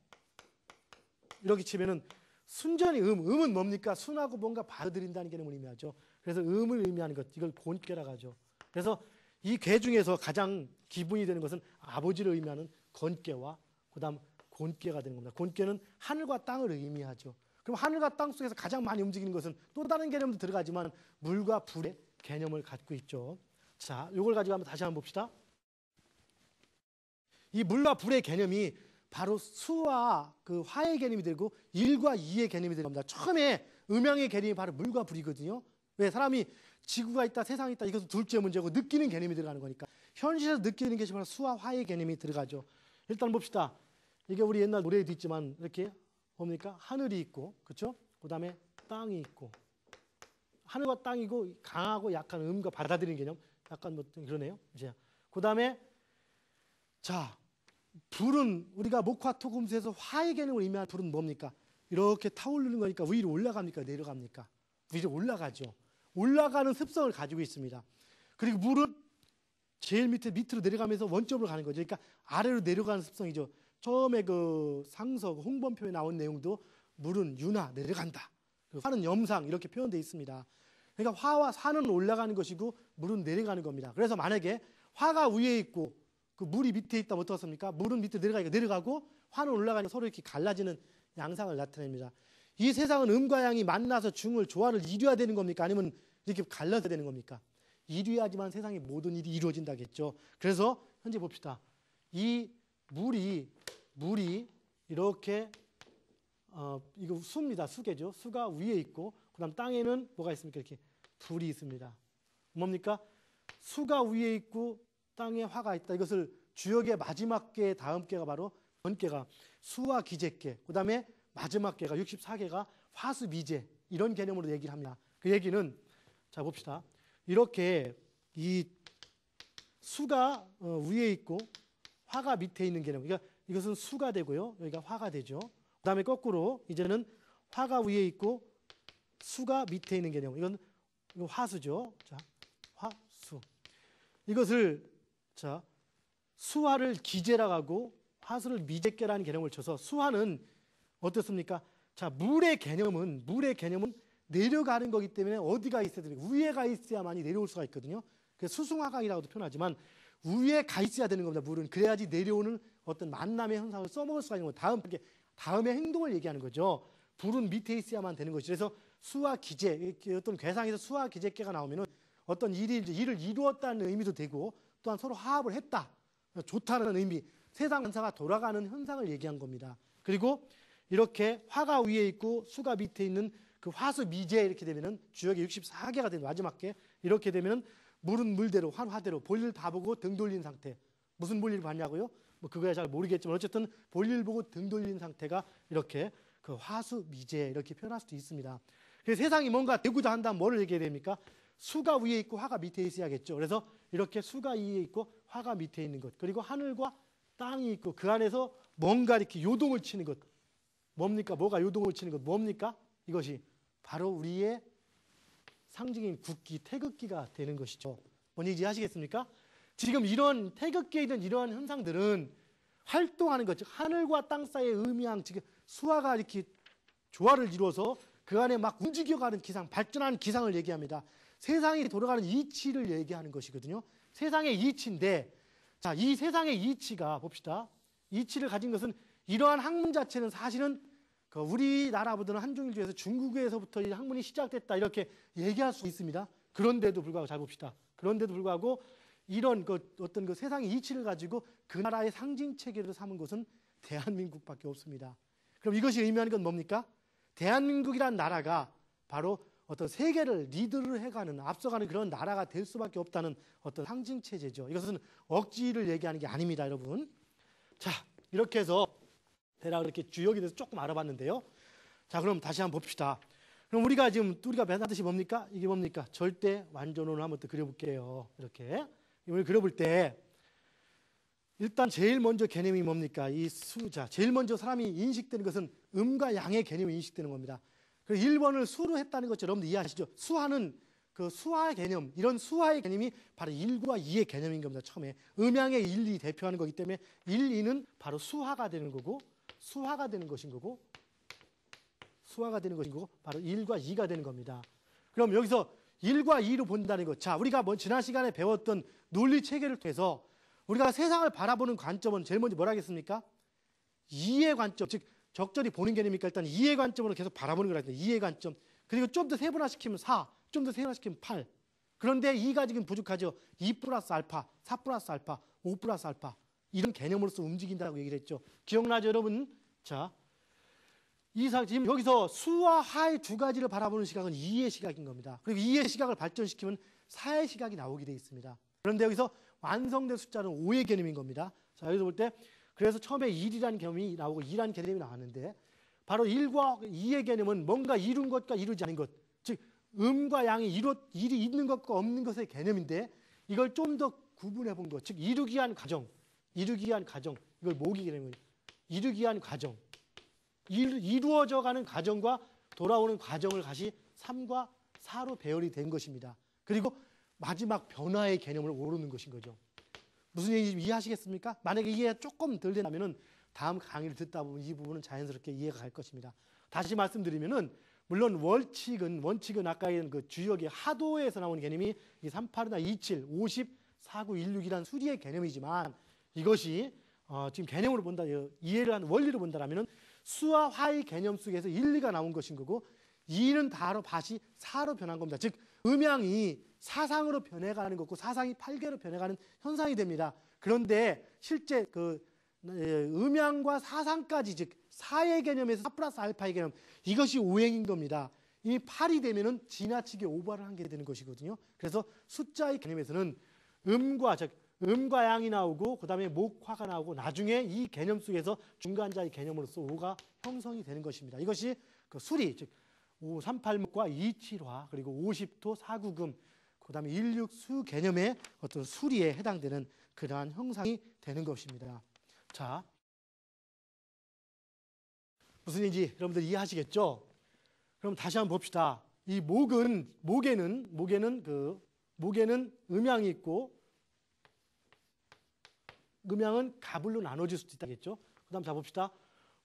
이렇게 치면은 순전히 음은 뭡니까? 순하고 뭔가 받아들인다는 개념을 의미하죠. 그래서 음을 의미하는 것, 이걸 곤괴라고 하죠. 그래서 이 괴 중에서 가장 기분이 되는 것은 아버지를 의미하는 건괴와 그 다음 곤괴가 되는 겁니다. 곤괴는 하늘과 땅을 의미하죠. 그럼 하늘과 땅 속에서 가장 많이 움직이는 것은 또 다른 개념도 들어가지만 물과 불의 개념을 갖고 있죠. 자, 이걸 가지고 한번 다시 한번 봅시다. 이 물과 불의 개념이 바로 수와 그 화의 개념이 되고 일과 이의 개념이 되는 겁니다. 처음에 음양의 개념이 바로 물과 불이거든요. 왜? 사람이 지구가 있다, 세상이 있다, 이것은 둘째 문제고 느끼는 개념이 들어가는 거니까 현실에서 느끼는 것이 바로 수와 화의 개념이 들어가죠. 일단 봅시다. 이게 우리 옛날 노래에도 있지만 이렇게 뭡니까? 하늘이 있고, 그렇죠? 그 다음에 땅이 있고, 하늘과 땅이고 강하고 약한 음과 받아들이는 개념, 약간 뭐 그러네요. 이제 그 다음에 자, 불은 우리가 목화토금수에서 화의 개념을 의미하는 불은 뭡니까? 이렇게 타오르는 거니까 위로 올라갑니까? 내려갑니까? 위로 올라가죠. 올라가는 습성을 가지고 있습니다. 그리고 물은 제일 밑으로 내려가면서 원점으로 가는 거죠. 그러니까 아래로 내려가는 습성이죠. 처음에 그 상서 홍범표에 나온 내용도 물은 윤하 내려간다. 화는 염상 이렇게 표현되어 있습니다. 그러니까 화와 산은 올라가는 것이고 물은 내려가는 겁니다. 그래서 만약에 화가 위에 있고 그 물이 밑에 있다면 어떻습니까? 물은 밑으로 내려가니까 내려가고 화는 올라가니까 서로 이렇게 갈라지는 양상을 나타냅니다. 이 세상은 음과 양이 만나서 중을 조화를 이루어야 되는 겁니까? 아니면 이렇게 갈라서 되는 겁니까? 이루어야지만 세상의 모든 일이 이루어진다겠죠. 그래서 현재 봅시다. 이 물이 이렇게 이거 수입니다. 수계죠. 수가 위에 있고 그다음 땅에는 뭐가 있습니까? 이렇게 불이 있습니다. 뭡니까? 수가 위에 있고 땅에 화가 있다. 이것을 주역의 마지막 계 다음 계가 바로 번계가 수화 기재계. 그다음에 마지막 계가 64계가 화수 미제 이런 개념으로 얘기를 합니다. 그 얘기는 자 봅시다. 이렇게 이 수가 위에 있고 화가 밑에 있는 개념. 그러니까 이것은 수가 되고요. 여기가 화가 되죠. 그다음에 거꾸로 이제는 화가 위에 있고 수가 밑에 있는 개념. 이건 화수죠. 자, 화수. 이것을 자 수화를 기재라고 하고 화수를 미제계라는 개념을 쳐서 수화는 어떻습니까? 자, 물의 개념은 내려가는 거기 때문에 어디가 있어야 됩니까? 위에가 있어야만이 내려올 수가 있거든요. 그래서 수승화강이라고도 표현하지만 위에 가 있어야 되는 겁니다. 물은 그래야지 내려오는 어떤 만남의 현상을 써먹을 수가 있는 거예요. 다음의 행동을 얘기하는 거죠. 불은 밑에 있어야만 되는 것이죠. 그래서 수화 기재, 어떤 괴상에서 수화 기재계가 나오면은 어떤 일을 이루었다는 의미도 되고 또한 서로 화합을 했다, 좋다는 의미, 세상 현상가 돌아가는 현상을 얘기한 겁니다. 그리고 이렇게 화가 위에 있고 수가 밑에 있는 그 화수 미제 이렇게 되면은 주역이 64계가 되는 마지막 계 이렇게 되면은 물은 물대로 화대로 볼일 다 보고 등 돌린 상태. 무슨 볼일 봤냐고요? 뭐 그거야 잘 모르겠지만 어쨌든 볼일 보고 등 돌린 상태가 이렇게 그 화수 미제 이렇게 표현할 수도 있습니다. 그래서 세상이 뭔가 되고자 한다면 뭐를 얘기해야 됩니까? 수가 위에 있고 화가 밑에 있어야겠죠. 그래서 이렇게 수가 위에 있고 화가 밑에 있는 것, 그리고 하늘과 땅이 있고 그 안에서 뭔가 이렇게 요동을 치는 것. 뭡니까? 뭐가 요동을 치는 것? 뭡니까? 이것이 바로 우리의 상징인 국기, 태극기가 되는 것이죠. 뭔지 이해하시겠습니까? 지금 이런 태극기에 있는 이러한 현상들은 활동하는 것, 즉 하늘과 땅 사이의 의미한 지금 수화가 이렇게 조화를 이루어서 그 안에 막 움직여가는 기상, 발전하는 기상을 얘기합니다. 세상이 돌아가는 이치를 얘기하는 것이거든요. 세상의 이치인데, 자, 이 세상의 이치가 봅시다. 이치를 가진 것은 이러한 학문 자체는 사실은 그 우리나라보다는 한중일 중에서 중국에서부터 이 학문이 시작됐다 이렇게 얘기할 수 있습니다. 그런데도 불구하고 잘 봅시다. 그런데도 불구하고 이런 어떤 그 세상의 이치를 가지고 그 나라의 상징 체계로 삼은 곳은 대한민국밖에 없습니다. 그럼 이것이 의미하는 건 뭡니까? 대한민국이란 나라가 바로 어떤 세계를 리드를 해가는, 앞서가는 그런 나라가 될 수밖에 없다는 어떤 상징 체제죠. 이것은 억지를 얘기하는 게 아닙니다, 여러분. 자, 이렇게 해서 대략 이렇게 주역에 대해서 조금 알아봤는데요. 자, 그럼 다시 한번 봅시다. 그럼 우리가 배운 뜻이 뭡니까? 이게 뭡니까? 절대 완전론을 한번 또 그려볼게요. 이렇게 이걸 그려볼 때 일단 제일 먼저 개념이 뭡니까? 이 수자. 제일 먼저 사람이 인식되는 것은 음과 양의 개념이 인식되는 겁니다. 그 1번을 수로 했다는 것처럼 여러분들 이해하시죠? 수화는 그 수화의 개념, 이런 수화의 개념이 바로 1과 2의 개념인 겁니다. 처음에 음양의 1, 2 대표하는 거기 때문에 1, 2는 바로 수화가 되는 거고 수화가 되는 것인 거고 수화가 되는 것인 거고 바로 1과 2가 되는 겁니다. 그럼 여기서 1과 2로 본다는 것. 자, 우리가 지난 시간에 배웠던 논리 체계를 통해서 우리가 세상을 바라보는 관점은 제일 먼저 뭐라 하겠습니까? 2의 관점, 즉 적절히 보는 개념이니까 일단 2의 관점으로 계속 바라보는 거라 했는데 2의 관점. 그리고 좀 더 세분화시키면 4, 좀 더 세분화시키면 8. 그런데 2가 지금 부족하죠. 2 플러스 알파, 4 플러스 알파, 5 플러스 알파. 이런 개념으로서 움직인다고 얘기를 했죠. 기억나죠, 여러분? 자, 지금 여기서 수와 하의 두 가지를 바라보는 시각은 2의 시각인 겁니다. 그리고 2의 시각을 발전시키면 4의 시각이 나오게 되어 있습니다. 그런데 여기서 완성된 숫자는 5의 개념인 겁니다. 자, 여기서 볼 때 그래서 처음에 1이라는 개념이 나오고 2라는 개념이 나왔는데 바로 1과 2의 개념은 뭔가 이룬 것과 이루지 않은 것, 즉 음과 양이 일이 있는 것과 없는 것의 개념인데 이걸 좀 더 구분해 본 것, 즉 이루기 위한 과정, 이걸 모기 개념이에요. 이르기 위한 과정. 이루어져가는 과정과 돌아오는 과정을 다시 3과 4로 배열이 된 것입니다. 그리고 마지막 변화의 개념을 오르는 것인 거죠. 무슨 얘기인지 이해하시겠습니까? 만약에 이해가 조금 덜 된다면 다음 강의를 듣다 보면 이 부분은 자연스럽게 이해가 갈 것입니다. 다시 말씀드리면은 물론 원칙은 아까 그 주역의 하도에서 나오는 개념이 이 38이나 27, 50, 49, 16이라는 수리의 개념이지만 이것이 지금 개념으로 본다, 이해를 한 원리로 본다라면은 수와 화의 개념 속에서 1, 2가 나온 것인 거고 2는 다로 다시 4로 변한 겁니다. 즉 음양이 사상으로 변해가는 것고 사상이 8개로 변해가는 현상이 됩니다. 그런데 실제 그 음양과 사상까지 즉 4의 개념에서 4 플러스 알파의 개념 이것이 오행인 겁니다. 이미 8이 되면은 지나치게 오버를 한 게 되는 것이거든요. 그래서 숫자의 개념에서는 음과 양이 나오고 그 다음에 목화가 나오고 나중에 이 개념 속에서 중간자의 개념으로서 5가 형성이 되는 것입니다. 이것이 그 수리 즉 38목과 27화 그리고 50토 49금 그 다음에 16수 개념의 어떤 수리에 해당되는 그러한 형상이 되는 것입니다. 자, 무슨 얘기인지 여러분들 이해하시겠죠? 그럼 다시 한번 봅시다. 이 목에는 음양이 있고 음양은 가불로 나눠질 수도 있다겠죠. 그 다음 자 봅시다.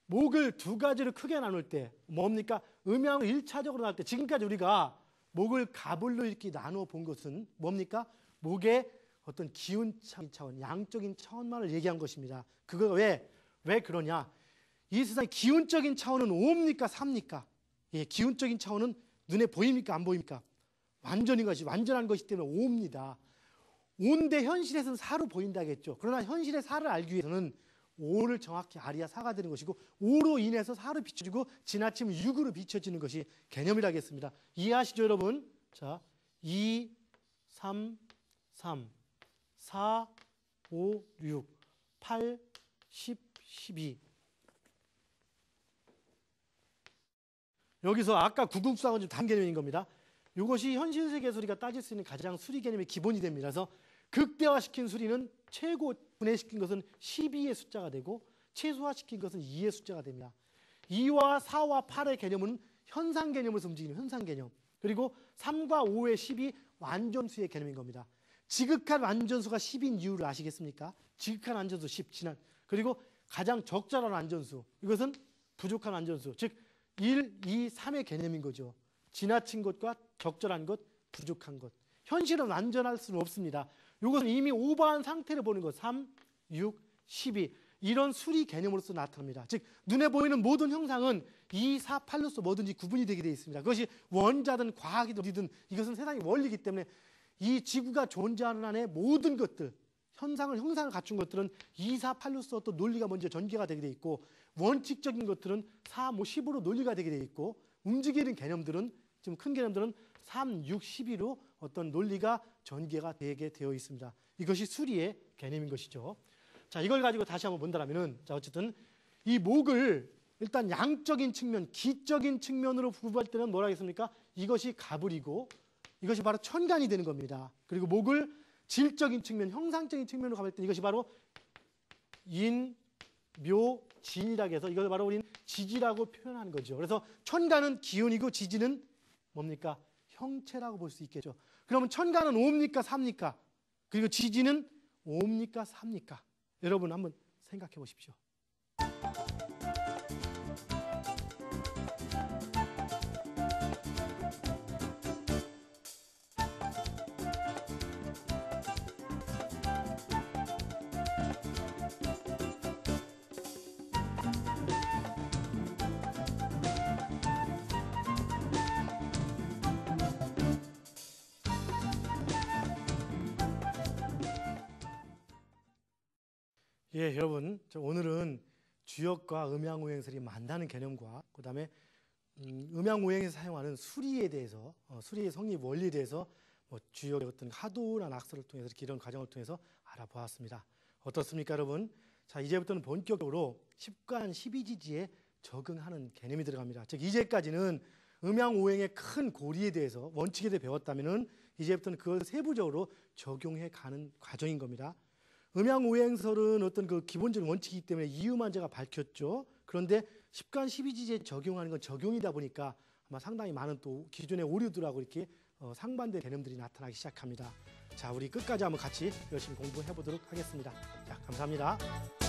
목을 두 가지로 크게 나눌 때 뭡니까? 음양을 1차적으로 나눌 때 지금까지 우리가 목을 가불로 이렇게 나누어 본 것은 뭡니까? 목의 어떤 기운적인 차원, 양적인 차원만을 얘기한 것입니다. 그거 왜 그러냐? 이 세상의 기운적인 차원은 5입니까? 3입니까? 예, 기운적인 차원은 눈에 보입니까? 안 보입니까? 완전한 것이기 때문에 5입니다. 5인데 현실에서는 4로 보인다겠죠. 그러나 현실의 4를 알기 위해서는 5를 정확히 알아야 4가 되는 것이고 5로 인해서 4로 비춰지고 지나치면 6으로 비춰지는 것이 개념이라겠습니다. 이해하시죠 여러분? 자, 2, 3, 4, 5, 6, 8, 10, 12 여기서 아까 구국수하고는 좀 다른 개념인 겁니다. 이것이 현실 세계에서 우리가 따질 수 있는 가장 수리 개념의 기본이 됩니다. 그래서 극대화시킨 수리는 최고 분해시킨 것은 12의 숫자가 되고 최소화시킨 것은 2의 숫자가 됩니다. 2와 4와 8의 개념은 현상 개념으로서 움직이는 현상 개념. 그리고 3과 5의 10이 완전수의 개념인 겁니다. 지극한 완전수가 10인 이유를 아시겠습니까? 지극한 완전수 10 지난. 그리고 가장 적절한 완전수. 이것은 부족한 완전수. 즉 1, 2, 3의 개념인 거죠. 지나친 것과 적절한 것, 부족한 것. 현실은 완전할 수는 없습니다. 이것은 이미 오버한 상태를 보는 것. 3, 6, 12 이런 수리 개념으로서 나타납니다. 즉 눈에 보이는 모든 형상은 2, 4, 8로서 뭐든지 구분이 되게 되어 있습니다. 그것이 원자든 과학이든 어디든 이것은 세상의 원리이기 때문에 이 지구가 존재하는 안에 모든 것들 형상을 갖춘 것들은 2, 4, 8로서 어떤 논리가 먼저 전개가 되게 되어 있고 원칙적인 것들은 4, 10으로 논리가 되게 되어 있고 움직이는 개념들은 좀 큰 개념들은 3, 6, 12로 어떤 논리가 전개가 되게 되어 있습니다. 이것이 수리의 개념인 것이죠. 자, 이걸 가지고 다시 한번 본다면은 자, 어쨌든 이 목을 일단 양적인 측면, 기적인 측면으로 구분할 때는 뭐라 하겠습니까? 이것이 가불이고 이것이 바로 천간이 되는 겁니다. 그리고 목을 질적인 측면, 형상적인 측면으로 가볼 때 이것이 바로 인, 묘, 진이라고 해서 이걸 바로 우리는 지지라고 표현하는 거죠. 그래서 천간은 기운이고 지지는 뭡니까? 형체라고 볼 수 있겠죠. 그러면 천간은 5입니까? 3입니까? 그리고 지지는 5입니까? 3입니까? 여러분 한번 생각해 보십시오. 예, 여러분, 오늘은 주역과 음양오행설이 만나는 개념과 그 다음에 음양오행에서 사용하는 수리에 대해서 수리의 성립 원리에 대해서 주역의 어떤 하도나 낙서를 통해서 이렇게 이런 과정을 통해서 알아보았습니다. 어떻습니까, 여러분? 자, 이제부터는 본격적으로 10간 12지지에 적응하는 개념이 들어갑니다. 즉 이제까지는 음양오행의 큰 고리에 대해서 원칙에 대해 배웠다면은 이제부터는 그걸 세부적으로 적용해 가는 과정인 겁니다. 음양오행설은 어떤 그 기본적인 원칙이기 때문에 이유만 제가 밝혔죠. 그런데 10간 12지제 적용하는 건 적용이다 보니까 아마 상당히 많은 또 기존의 오류들하고 이렇게 상반된 개념들이 나타나기 시작합니다. 자, 우리 끝까지 한번 같이 열심히 공부해 보도록 하겠습니다. 자, 감사합니다.